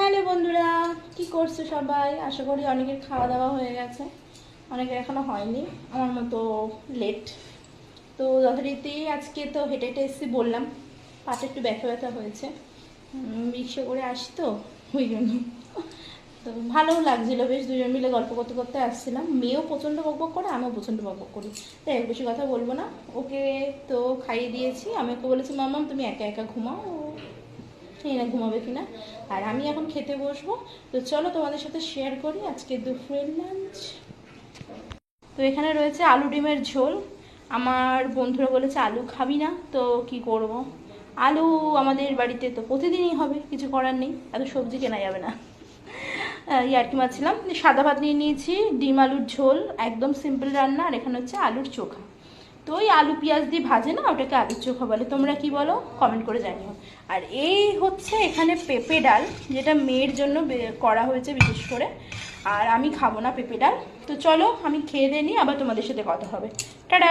Hello বন্ধুরা, কি করছো সবাই? আশা করি অনেকের খাওয়া দাওয়া হয়ে গেছে, অনেকের এখনো হয়নি, আমার মতো লেট। তো যথারীতি আজকে তো হেঁটে হেঁটে এসেছি, বললাম পাটে একটু ব্যথা ব্যথা হয়েছে, রিক্সা করে আসি তো ওই জন্য। তো ভালোও লাগছিলো, বেশ দুজন মিলে গল্প করতে করতে আসছিলাম। মেয়েও প্রচণ্ড বকবক করে, আমিও প্রচণ্ড বকবক করি, তাই বেশি কথা বলবো না। ওকে তো খাইয়ে দিয়েছি, আমি ওকে বলেছি মাম্মাম তুমি একা একা ঘুমাও, এই না ঘুমাবে কিনা। আর আমি এখন খেতে বসবো। তো চলো তোমাদের সাথে শেয়ার করি আজকে দুপুরের লাঞ্চ। তো এখানে রয়েছে আলু ডিমের ঝোল। আমার বন্ধুরা বলেছে আলু খাবি না, তো কি করব, আলু আমাদের বাড়িতে তো প্রতিদিনই হবে, কিছু করার নেই, এত সবজি কেনা যাবে না। ইয়ার্কি মারছিলাম। সাদা ভাত নিয়ে নিয়েছি, ডিম আলুর ঝোল, একদম সিম্পল রান্না। আর এখানে হচ্ছে আলুর চোখা। তো ওই আলু পেঁয়াজ দিয়ে ভাজে না, ওটাকে আলুর চোখা বলে, তোমরা কি বলো কমেন্ট করে জানিও। আর এই হচ্ছে এখানে পেঁপে ডাল, যেটা মেয়ের জন্য করা হয়েছে বিশেষ করে, আর আমি খাবো না পেঁপে ডাল। তো চলো আমি খেয়ে দিয়ে নিই, আবার তোমাদের সাথে কথা হবে। টাটা।